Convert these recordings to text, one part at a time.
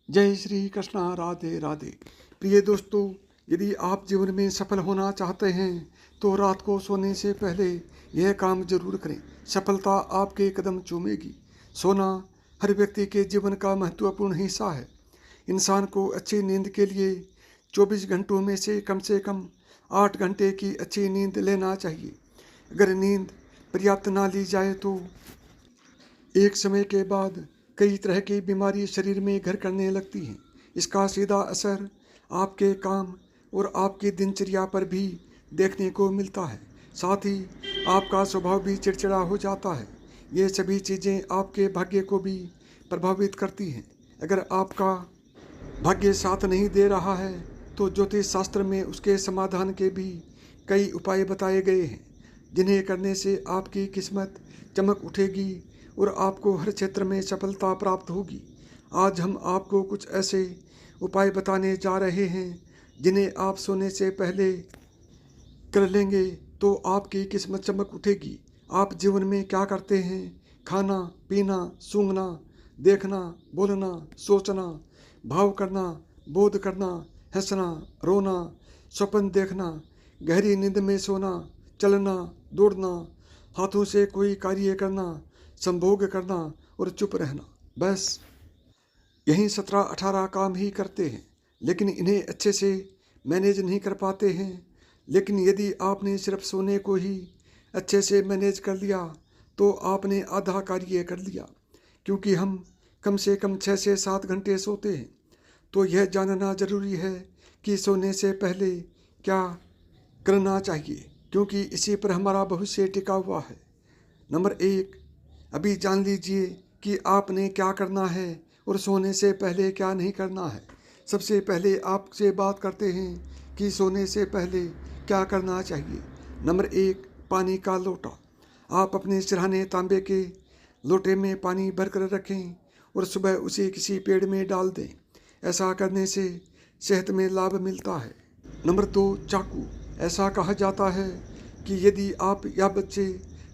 जय श्री कृष्णा, राधे राधे। प्रिय दोस्तों, यदि आप जीवन में सफल होना चाहते हैं तो रात को सोने से पहले यह काम जरूर करें। सफलता आपके कदम चूमेगी। सोना हर व्यक्ति के जीवन का महत्वपूर्ण हिस्सा है। इंसान को अच्छी नींद के लिए 24 घंटों में से कम 8 घंटे की अच्छी नींद लेना चाहिए। अगर नींद पर्याप्त ना ली जाए तो एक समय के बाद कई तरह की बीमारी शरीर में घर करने लगती हैं। इसका सीधा असर आपके काम और आपकी दिनचर्या पर भी देखने को मिलता है। साथ ही आपका स्वभाव भी चिड़चिड़ा हो जाता है। ये सभी चीज़ें आपके भाग्य को भी प्रभावित करती हैं। अगर आपका भाग्य साथ नहीं दे रहा है तो ज्योतिष शास्त्र में उसके समाधान के भी कई उपाय बताए गए हैं, जिन्हें करने से आपकी किस्मत चमक उठेगी और आपको हर क्षेत्र में सफलता प्राप्त होगी। आज हम आपको कुछ ऐसे उपाय बताने जा रहे हैं जिन्हें आप सोने से पहले कर लेंगे तो आपकी किस्मत चमक उठेगी। आप जीवन में क्या करते हैं? खाना, पीना, सूंघना, देखना, बोलना, सोचना, भाव करना, बोध करना, हंसना, रोना, स्वप्न देखना, गहरी नींद में सोना, चलना, दौड़ना, हाथों से कोई कार्य करना, संभोग करना और चुप रहना। बस यही 17-18 काम ही करते हैं, लेकिन इन्हें अच्छे से मैनेज नहीं कर पाते हैं। लेकिन यदि आपने सिर्फ सोने को ही अच्छे से मैनेज कर लिया तो आपने आधा कार्य कर लिया। क्योंकि हम कम से कम 6 से 7 घंटे सोते हैं, तो यह जानना जरूरी है कि सोने से पहले क्या करना चाहिए, क्योंकि इसी पर हमारा भविष्य टिका हुआ है। नंबर 1, अभी जान लीजिए कि आपने क्या करना है और सोने से पहले क्या नहीं करना है। सबसे पहले आपसे बात करते हैं कि सोने से पहले क्या करना चाहिए। नंबर 1, पानी का लोटा। आप अपने सिरहाने तांबे के लोटे में पानी भरकर रखें और सुबह उसे किसी पेड़ में डाल दें। ऐसा करने से सेहत में लाभ मिलता है। नंबर 2, चाकू। ऐसा कहा जाता है कि यदि आप या बच्चे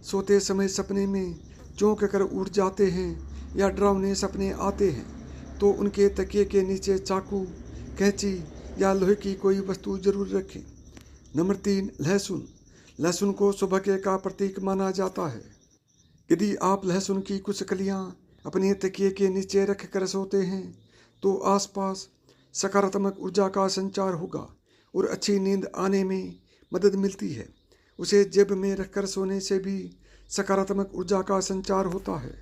सोते समय सपने में चौंक कर उठ जाते हैं या डरावने सपने आते हैं तो उनके तकिए के नीचे चाकू, कैंची या लोहे की कोई वस्तु जरूर रखें। नंबर 3, लहसुन। लहसुन को सौभाग्य का प्रतीक माना जाता है। यदि आप लहसुन की कुछ कलियां अपने तकिए के नीचे रख कर सोते हैं तो आसपास सकारात्मक ऊर्जा का संचार होगा और अच्छी नींद आने में मदद मिलती है। उसे जेब में रखकर सोने से भी सकारात्मक ऊर्जा का संचार होता है।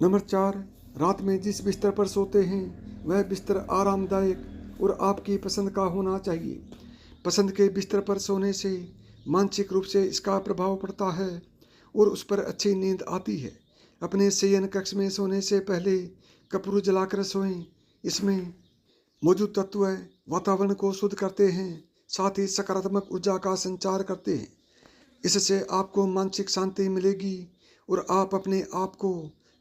नंबर 4, रात में जिस बिस्तर पर सोते हैं वह बिस्तर आरामदायक और आपकी पसंद का होना चाहिए। पसंद के बिस्तर पर सोने से मानसिक रूप से इसका प्रभाव पड़ता है और उस पर अच्छी नींद आती है। अपने शयन कक्ष में सोने से पहले कपूर जलाकर सोएं। इसमें मौजूद तत्व वातावरण को शुद्ध करते हैं, साथ ही सकारात्मक ऊर्जा का संचार करते हैं। इससे आपको मानसिक शांति मिलेगी और आप अपने आप को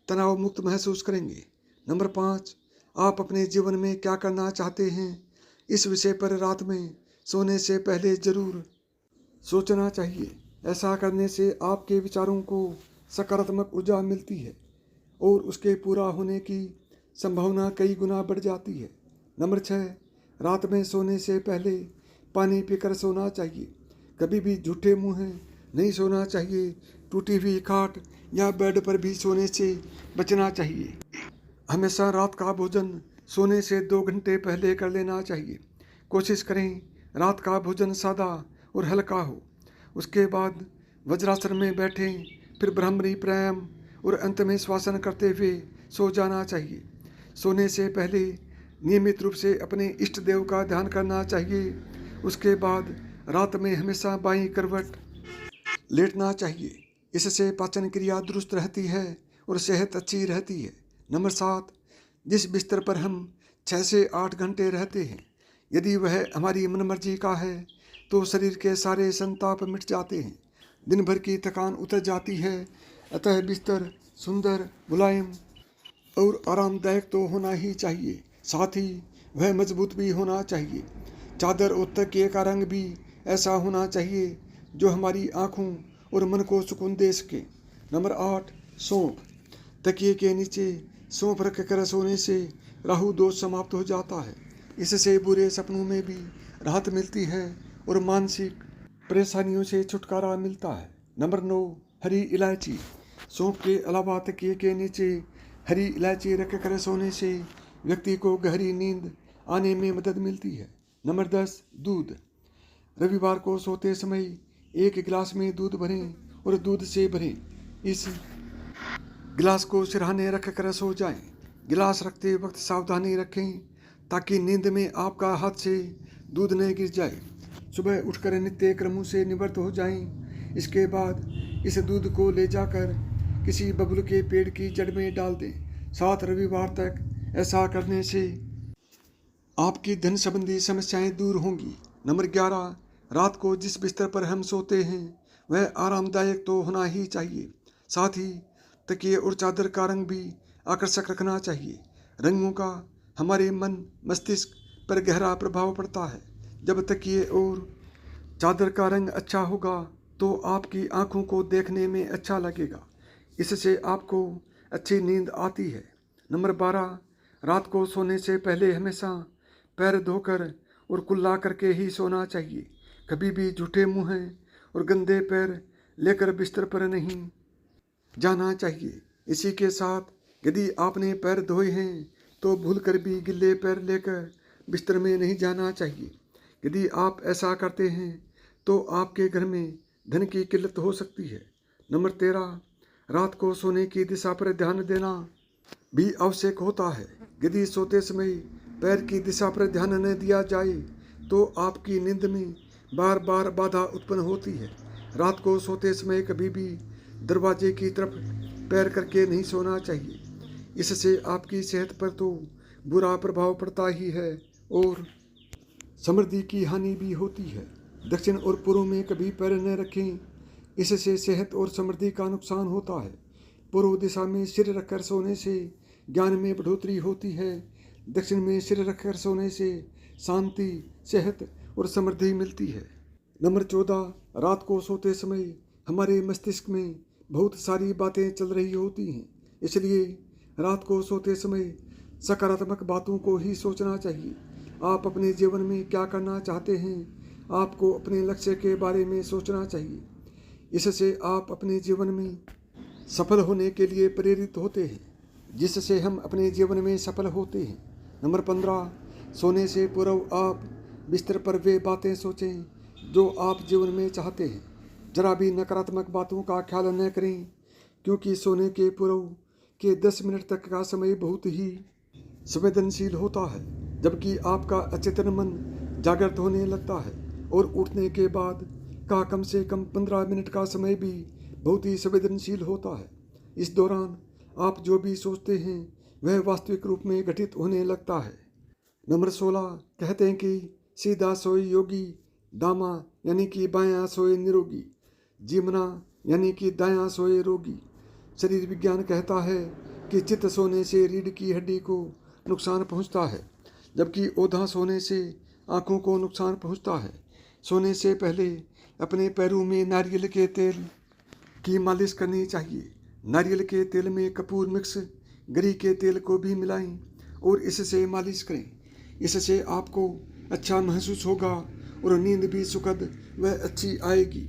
तनाव मुक्त महसूस करेंगे। नंबर 5, आप अपने जीवन में क्या करना चाहते हैं, इस विषय पर रात में सोने से पहले जरूर सोचना चाहिए। ऐसा करने से आपके विचारों को सकारात्मक ऊर्जा मिलती है और उसके पूरा होने की संभावना कई गुना बढ़ जाती है। नंबर 6, रात में सोने से पहले पानी पीकर सोना चाहिए। कभी भी झूठे मुंह नहीं सोना चाहिए। टूटी हुई खाट या बेड पर भी सोने से बचना चाहिए। हमेशा रात का भोजन सोने से 2 घंटे पहले कर लेना चाहिए। कोशिश करें रात का भोजन सादा और हल्का हो। उसके बाद वज्रासन में बैठें, फिर भ्रामरी प्राणायाम और अंत में श्वासन करते हुए सो जाना चाहिए। सोने से पहले नियमित रूप से अपने इष्ट देव का ध्यान करना चाहिए। उसके बाद रात में हमेशा बाईं करवट लेटना चाहिए। इससे पाचन क्रिया दुरुस्त रहती है और सेहत अच्छी रहती है। नंबर 7, जिस बिस्तर पर हम 6 से 8 घंटे रहते हैं, यदि वह हमारी मनमर्जी का है तो शरीर के सारे संताप मिट जाते हैं, दिन भर की थकान उतर जाती है। अतः बिस्तर सुंदर, मुलायम और आरामदायक तो होना ही चाहिए, साथ ही वह मजबूत भी होना चाहिए। चादर और तकिए का रंग भी ऐसा होना चाहिए जो हमारी आँखों और मन को सुकून दे सके। नंबर 8, सौंफ। तकिए के नीचे सौंफ रख कर सोने से राहु दोष समाप्त हो जाता है। इससे बुरे सपनों में भी राहत मिलती है और मानसिक परेशानियों से छुटकारा मिलता है। नंबर 9, हरी इलायची। सौंफ के अलावा तकिए के नीचे हरी इलायची रख कर सोने से व्यक्ति को गहरी नींद आने में मदद मिलती है। नंबर 10, दूध। रविवार को सोते समय एक गिलास में दूध भरें और दूध से भरें। इस गिलास को सिरहाने रख कर सो जाएं। गिलास रखते वक्त सावधानी रखें ताकि नींद में आपका हाथ से दूध न गिर जाए। सुबह उठकर नित्य क्रमों से निवृत्त हो जाएं। इसके बाद इस दूध को ले जाकर किसी बबूल के पेड़ की जड़ में डाल दें। 7 रविवार तक ऐसा करने से आपकी धन संबंधी समस्याएं दूर होंगी। नंबर 11, रात को जिस बिस्तर पर हम सोते हैं वह आरामदायक तो होना ही चाहिए। साथ ही तकिए और चादर का रंग भी आकर्षक रखना चाहिए। रंगों का हमारे मन मस्तिष्क पर गहरा प्रभाव पड़ता है। जब तकिए और चादर का रंग अच्छा होगा तो आपकी आंखों को देखने में अच्छा लगेगा। इससे आपको अच्छी नींद आती है। नंबर 12, रात को सोने से पहले हमेशा पैर धोकर और कुल्ला करके ही सोना चाहिए। कभी भी झूठे मुंह और गंदे पैर लेकर बिस्तर पर नहीं जाना चाहिए। इसी के साथ यदि आपने पैर धोए हैं तो भूलकर भी गिल्ले पैर लेकर बिस्तर में नहीं जाना चाहिए। यदि आप ऐसा करते हैं तो आपके घर में धन की किल्लत हो सकती है। नंबर 13, रात को सोने की दिशा पर ध्यान देना भी आवश्यक होता है। यदि सोते समय पैर की दिशा पर ध्यान न दिया जाए तो आपकी नींद में बार बार बाधा उत्पन्न होती है। रात को सोते समय कभी भी दरवाजे की तरफ पैर करके नहीं सोना चाहिए। इससे आपकी सेहत पर तो बुरा प्रभाव पड़ता ही है और समृद्धि की हानि भी होती है। दक्षिण और पूर्व में कभी पैर न रखें, इससे सेहत और समृद्धि का नुकसान होता है। पूर्व दिशा में सिर रखकर सोने से ज्ञान में बढ़ोतरी होती है। दक्षिण में सिर रखकर सोने से शांति, सेहत और समृद्धि मिलती है। नंबर 14, रात को सोते समय हमारे मस्तिष्क में बहुत सारी बातें चल रही होती हैं, इसलिए रात को सोते समय सकारात्मक बातों को ही सोचना चाहिए। आप अपने जीवन में क्या करना चाहते हैं, आपको अपने लक्ष्य के बारे में सोचना चाहिए। इससे आप अपने जीवन में सफल होने के लिए प्रेरित होते हैं, जिससे हम अपने जीवन में सफल होते हैं। नंबर 15, सोने से पूर्व आप बिस्तर पर वे बातें सोचें जो आप जीवन में चाहते हैं। जरा भी नकारात्मक बातों का ख्याल न करें, क्योंकि सोने के पूर्व के 10 मिनट तक का समय बहुत ही संवेदनशील होता है, जबकि आपका अचेतन मन जागृत होने लगता है और उठने के बाद का कम से कम 15 मिनट का समय भी बहुत ही संवेदनशील होता है। इस दौरान आप जो भी सोचते हैं वह वास्तविक रूप में घटित होने लगता है। नंबर 16, कहते हैं कि सीधा सोए योगी, दामा यानी कि बायां सोए निरोगी, जीवना यानी कि दायां सोए रोगी। शरीर विज्ञान कहता है कि चित्त सोने से रीढ़ की हड्डी को नुकसान पहुंचता है, जबकि ओधा सोने से आंखों को नुकसान पहुंचता है। सोने से पहले अपने पैरों में नारियल के तेल की मालिश करनी चाहिए। नारियल के तेल में कपूर मिक्स गरी के तेल को भी मिलाएं और इससे मालिश करें। इससे आपको अच्छा महसूस होगा और नींद भी सुखद व अच्छी आएगी।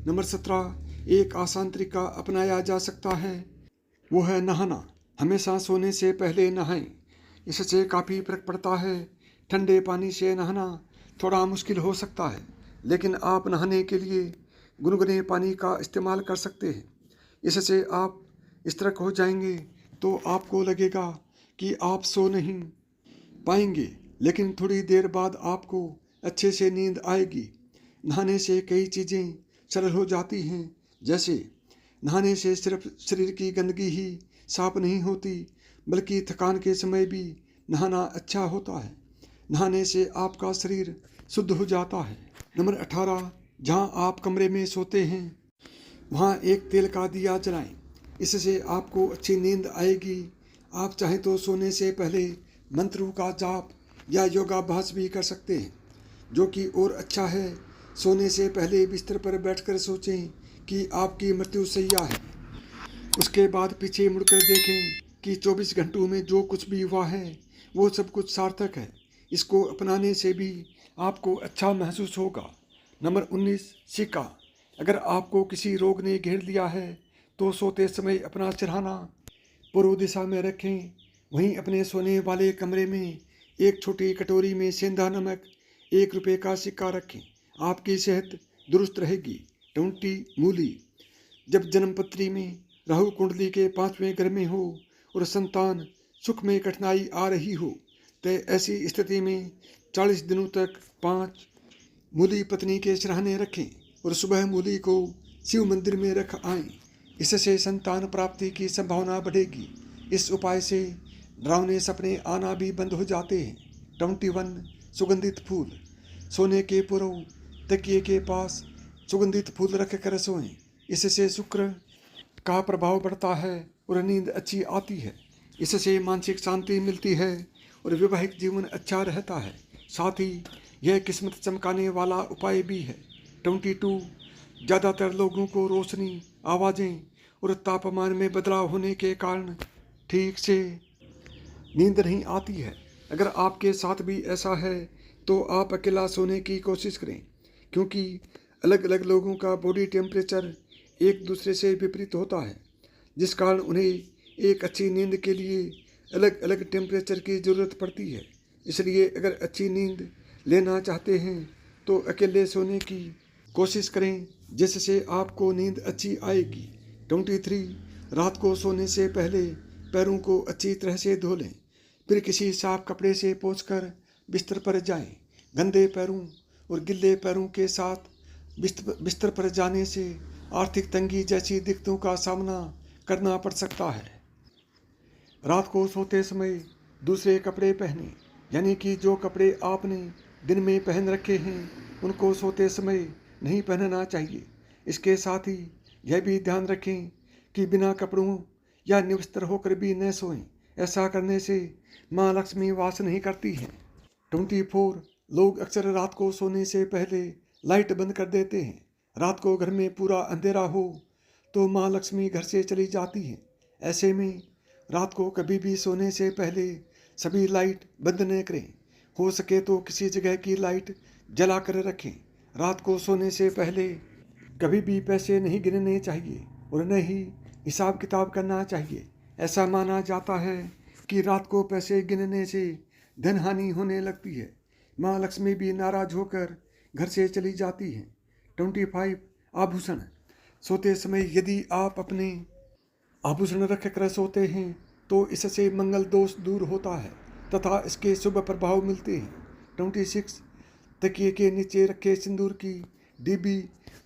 नंबर 17, एक आसान तरीका अपनाया जा सकता है, वो है नहाना। हमेशा सोने से पहले नहाएं, इससे काफ़ी फर्क पड़ता है। ठंडे पानी से नहाना थोड़ा मुश्किल हो सकता है, लेकिन आप नहाने के लिए गुनगुने पानी का इस्तेमाल कर सकते हैं। इससे आप स्तरक हो जाएंगे तो आपको लगेगा कि आप सो नहीं पाएंगे, लेकिन थोड़ी देर बाद आपको अच्छे से नींद आएगी। नहाने से कई चीज़ें सरल हो जाती हैं, जैसे नहाने से सिर्फ शरीर की गंदगी ही साफ नहीं होती, बल्कि थकान के समय भी नहाना अच्छा होता है। नहाने से आपका शरीर शुद्ध हो जाता है। नंबर 18, जहाँ आप कमरे में सोते हैं वहाँ एक तेल का दिया जलाएं, इससे आपको अच्छी नींद आएगी। आप चाहें तो सोने से पहले मंत्रों का जाप या योगाभ्यास भी कर सकते हैं, जो कि और अच्छा है। सोने से पहले बिस्तर पर बैठकर सोचें कि आपकी मृत्यु सैया है। उसके बाद पीछे मुड़कर देखें कि 24 घंटों में जो कुछ भी हुआ है वो सब कुछ सार्थक है। इसको अपनाने से भी आपको अच्छा महसूस होगा। नंबर 19, सिक्का। अगर आपको किसी रोग ने घेर लिया है तो सोते समय अपना सिरहाना पूर्व दिशा में रखें। वहीं अपने सोने वाले कमरे में एक छोटी कटोरी में सेंधा नमक, 1 रुपये का सिक्का रखें। आपकी सेहत दुरुस्त रहेगी। 20, मूली। जब जन्मपत्री में राहु कुंडली के 5वें घर में हो और संतान सुख में कठिनाई आ रही हो तो ऐसी स्थिति में 40 दिनों तक 5 मूली पत्नी के सिरहाने रखें और सुबह मूली को शिव मंदिर में रख आएं। इससे संतान प्राप्ति की संभावना बढ़ेगी। इस उपाय से डरावने सपने आना भी बंद हो जाते हैं। 21, सुगंधित फूल। सोने के पूर्व तकिए के पास सुगंधित फूल रख कर सोएं। इससे शुक्र का प्रभाव बढ़ता है और नींद अच्छी आती है। इससे मानसिक शांति मिलती है और वैवाहिक जीवन अच्छा रहता है। साथ ही यह किस्मत चमकाने वाला उपाय भी है। 22, ज़्यादातर लोगों को रोशनी, आवाज़ें और तापमान में बदलाव होने के कारण ठीक से नींद नहीं आती है। अगर आपके साथ भी ऐसा है तो आप अकेला सोने की कोशिश करें, क्योंकि अलग अलग लोगों का बॉडी टेम्परेचर एक दूसरे से विपरीत होता है, जिस कारण उन्हें एक अच्छी नींद के लिए अलग अलग टेम्परेचर की ज़रूरत पड़ती है। इसलिए अगर अच्छी नींद लेना चाहते हैं तो अकेले सोने की कोशिश करें, जिससे आपको नींद अच्छी आएगी। 23, रात को सोने से पहले पैरों को अच्छी तरह से धो लें, फिर किसी साफ कपड़े से पोंछकर बिस्तर पर जाएं। गंदे पैरों और गिल्ले पैरों के साथ बिस्तर पर जाने से आर्थिक तंगी जैसी दिक्कतों का सामना करना पड़ सकता है। रात को सोते समय दूसरे कपड़े पहनें, यानी कि जो कपड़े आपने दिन में पहन रखे हैं उनको सोते समय नहीं पहनना चाहिए। इसके साथ ही यह भी ध्यान रखें कि बिना कपड़ों या निवस्त्र होकर भी न सोएं। ऐसा करने से माँ लक्ष्मी वास नहीं करती हैं। 24, लोग अक्सर रात को सोने से पहले लाइट बंद कर देते हैं। रात को घर में पूरा अंधेरा हो तो माँ लक्ष्मी घर से चली जाती हैं। ऐसे में रात को कभी भी सोने से पहले सभी लाइट बंद न करें। हो सके तो किसी जगह की लाइट जला कर रखें। रात को सोने से पहले कभी भी पैसे नहीं गिनने चाहिए और न ही हिसाब किताब करना चाहिए। ऐसा माना जाता है कि रात को पैसे गिनने से धन हानि होने लगती है। माँ लक्ष्मी भी नाराज होकर घर से चली जाती हैं। 25, आभूषण। सोते समय यदि आप अपने आभूषण रख कर सोते हैं तो इससे मंगल दोष दूर होता है तथा इसके शुभ प्रभाव मिलते हैं। 26, तकिए के नीचे रखे सिंदूर की डिब्बी।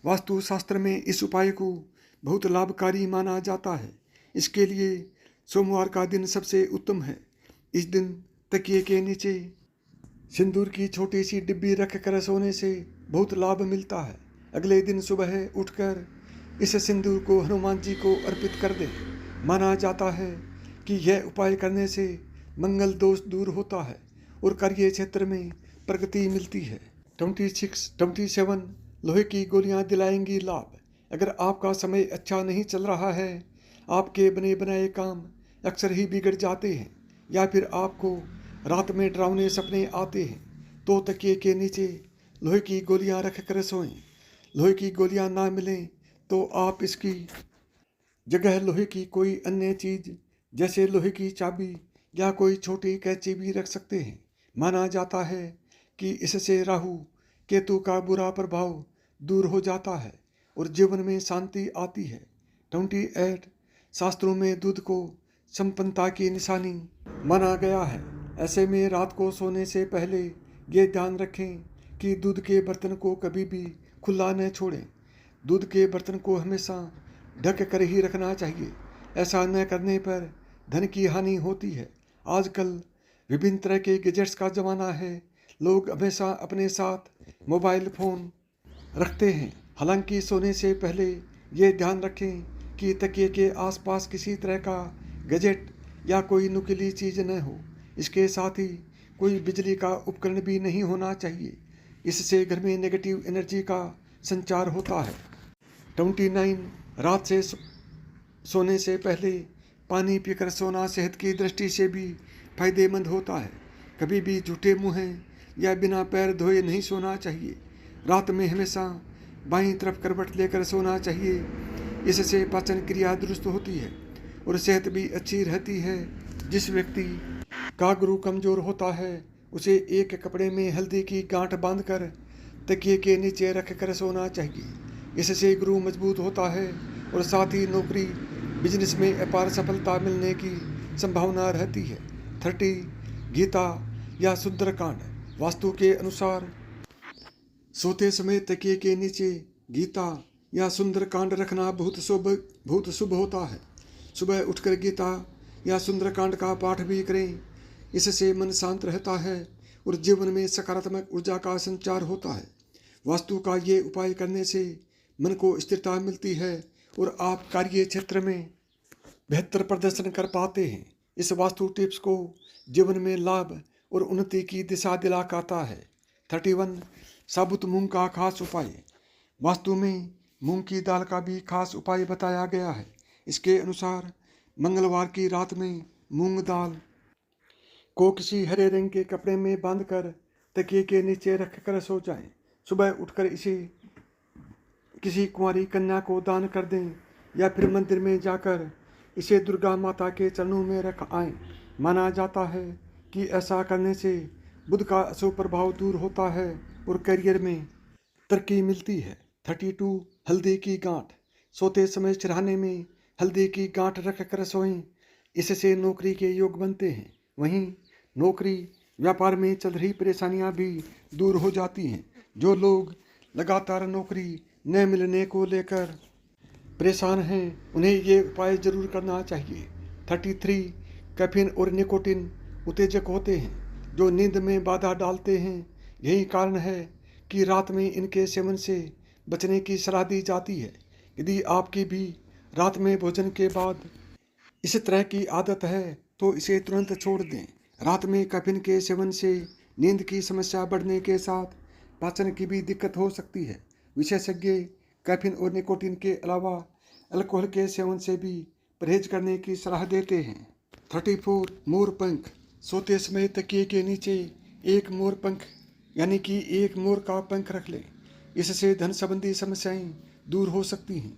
वास्तुशास्त्र में इस उपाय को बहुत लाभकारी माना जाता है। इसके लिए सोमवार का दिन सबसे उत्तम है। इस दिन तकिए के नीचे सिंदूर की छोटी सी डिब्बी रख कर सोने से बहुत लाभ मिलता है। अगले दिन सुबह उठकर इस सिंदूर को हनुमान जी को अर्पित कर दें। माना जाता है कि यह उपाय करने से मंगल दोष दूर होता है और कार्य क्षेत्र में प्रगति मिलती है। 27, लोहे की गोलियां दिलाएंगी लाभ। अगर आपका समय अच्छा नहीं चल रहा है, आपके बने बनाए काम अक्सर ही बिगड़ जाते हैं या फिर आपको रात में डरावने सपने आते हैं, तो तकिए के नीचे लोहे की गोलियां रख कर सोएं। लोहे की गोलियां ना मिलें तो आप इसकी जगह लोहे की कोई अन्य चीज़ जैसे लोहे की चाबी या कोई छोटी कैंची भी रख सकते हैं। माना जाता है कि इससे राहु केतु का बुरा प्रभाव दूर हो जाता है और जीवन में शांति आती है। 28, शास्त्रों में दूध को संपन्नता की निशानी माना गया है। ऐसे में रात को सोने से पहले ये ध्यान रखें कि दूध के बर्तन को कभी भी खुला न छोड़ें। दूध के बर्तन को हमेशा ढक कर ही रखना चाहिए। ऐसा न करने पर धन की हानि होती है। आजकल विभिन्न तरह के गैजेट्स का ज़माना है। लोग हमेशा अपने साथ मोबाइल फ़ोन रखते हैं। हालांकि सोने से पहले ये ध्यान रखें कि तकिए के आसपास किसी तरह का गैजेट या कोई नुकीली चीज़ न हो। इसके साथ ही कोई बिजली का उपकरण भी नहीं होना चाहिए। इससे घर में नेगेटिव एनर्जी का संचार होता है। 29, रात से सोने से पहले पानी पीकर सोना सेहत की दृष्टि से भी फायदेमंद होता है। कभी भी झूठे मुँह या बिना पैर धोए नहीं सोना चाहिए। रात में हमेशा बाईं तरफ करवट लेकर सोना चाहिए। इससे पाचन क्रिया दुरुस्त होती है और सेहत भी अच्छी रहती है। जिस व्यक्ति का गुरु कमजोर होता है उसे एक कपड़े में हल्दी की गांठ बांधकर तकिए के नीचे रख कर सोना चाहिए। इससे गुरु मजबूत होता है और साथ ही नौकरी बिजनेस में अपार सफलता मिलने की संभावना रहती है। 30 गीता या सुंदरकांड। वास्तु के अनुसार सोते समय तकिए के नीचे गीता या सुंदरकांड रखना बहुत शुभ होता है। सुबह उठकर गीता या सुंदरकांड का पाठ भी करें। इससे मन शांत रहता है और जीवन में सकारात्मक ऊर्जा का संचार होता है। वास्तु का ये उपाय करने से मन को स्थिरता मिलती है और आप कार्य क्षेत्र में बेहतर प्रदर्शन कर पाते हैं। इस वास्तु टिप्स को जीवन में लाभ और उन्नति की दिशा दिलाता है। 31 साबुत मूंग का खास उपाय। वास्तु में मूंग की दाल का भी खास उपाय बताया गया है। इसके अनुसार मंगलवार की रात में मूंग दाल को किसी हरे रंग के कपड़े में बांधकर तकिए के नीचे रखकर सो जाएं। सुबह उठकर इसे किसी कुंवारी कन्या को दान कर दें या फिर मंदिर में जाकर इसे दुर्गा माता के चरणों में रख आएं। माना जाता है कि ऐसा करने से बुध का अशुभ प्रभाव दूर होता है और करियर में तरक्की मिलती है। 32 हल्दी की गांठ। सोते समय सिरहाने में हल्दी की गांठ रख कर सोएं। इससे नौकरी के योग बनते हैं। वहीं नौकरी व्यापार में चल रही परेशानियां भी दूर हो जाती हैं। जो लोग लगातार नौकरी न मिलने को लेकर परेशान हैं उन्हें ये उपाय जरूर करना चाहिए। 33 कैफीन और निकोटीन उत्तेजक होते हैं जो नींद में बाधा डालते हैं। यही कारण है कि रात में इनके सेवन से बचने की सलाह दी जाती है। यदि आपकी भी रात में भोजन के बाद इस तरह की आदत है तो इसे तुरंत छोड़ दें। रात में कैफीन के सेवन से नींद की समस्या बढ़ने के साथ पाचन की भी दिक्कत हो सकती है। विशेषज्ञ कैफीन और निकोटीन के अलावा अल्कोहल के सेवन से भी परहेज करने की सलाह देते हैं। 34 मोर पंख। सोते समय तकिए के नीचे एक मोर पंख यानी कि एक मोर का पंख रख लें। इससे धन संबंधी समस्याएं दूर हो सकती हैं।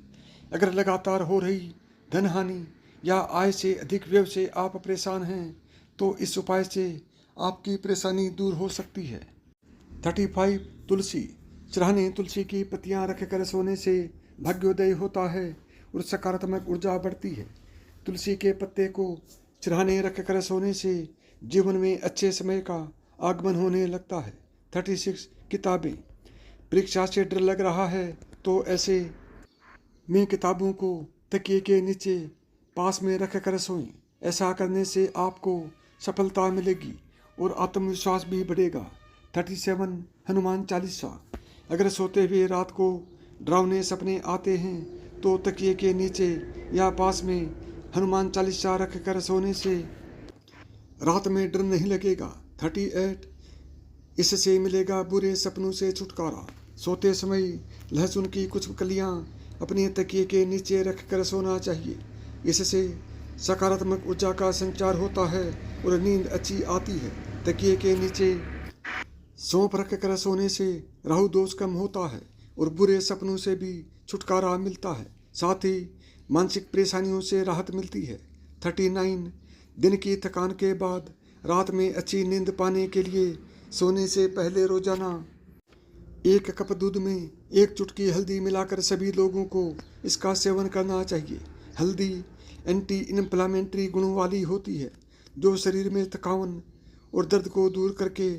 अगर लगातार हो रही धन हानि या आय से अधिक व्यय से आप परेशान हैं तो इस उपाय से आपकी परेशानी दूर हो सकती है। 35 तुलसी। सिरहाने तुलसी की पत्तियां रखकर सोने से भाग्योदय होता है और सकारात्मक ऊर्जा बढ़ती है। तुलसी के पत्ते को सिरहाने रखकर सोने से जीवन में अच्छे समय का आगमन होने लगता है। 36 किताबें। परीक्षा से डर लग रहा है तो ऐसे में किताबों को तकिए के नीचे पास में रख कर सोएं। ऐसा करने से आपको सफलता मिलेगी और आत्मविश्वास भी बढ़ेगा। 37 हनुमान चालीसा। अगर सोते हुए रात को डरावने सपने आते हैं तो तकिए के नीचे या पास में हनुमान चालीसा रख कर सोने से रात में डर नहीं लगेगा। 38 इससे मिलेगा बुरे सपनों से छुटकारा। सोते समय लहसुन की कुछ कलियां अपने तकिए के नीचे रख कर सोना चाहिए। इससे सकारात्मक ऊर्जा का संचार होता है और नींद अच्छी आती है। तकिए के नीचे सौंफ रख कर सोने से राहु दोष कम होता है और बुरे सपनों से भी छुटकारा मिलता है। साथ ही मानसिक परेशानियों से राहत मिलती है। 39 दिन की थकान के बाद रात में अच्छी नींद पाने के लिए सोने से पहले रोजाना 1 कप दूध में 1 चुटकी हल्दी मिलाकर सभी लोगों को इसका सेवन करना चाहिए। हल्दी एंटी इन्फ्लामेटरी गुणों वाली होती है जो शरीर में थकान और दर्द को दूर करके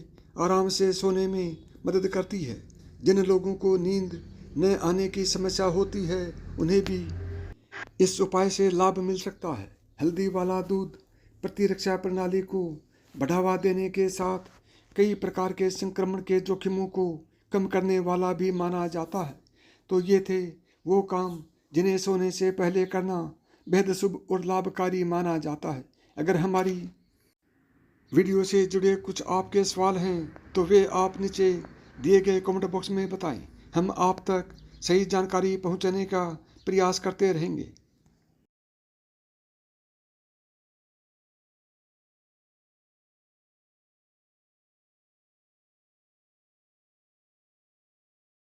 आराम से सोने में मदद करती है। जिन लोगों को नींद न आने की समस्या होती है उन्हें भी इस उपाय से लाभ मिल सकता है। हल्दी वाला दूध प्रतिरक्षा प्रणाली को बढ़ावा देने के साथ कई प्रकार के संक्रमण के जोखिमों को कम करने वाला भी माना जाता है। तो ये थे वो काम जिन्हें सोने से पहले करना बेहद शुभ और लाभकारी माना जाता है। अगर हमारी वीडियो से जुड़े कुछ आपके सवाल हैं तो वे आप नीचे दिए गए कमेंट बॉक्स में बताएं। हम आप तक सही जानकारी पहुंचाने का प्रयास करते रहेंगे।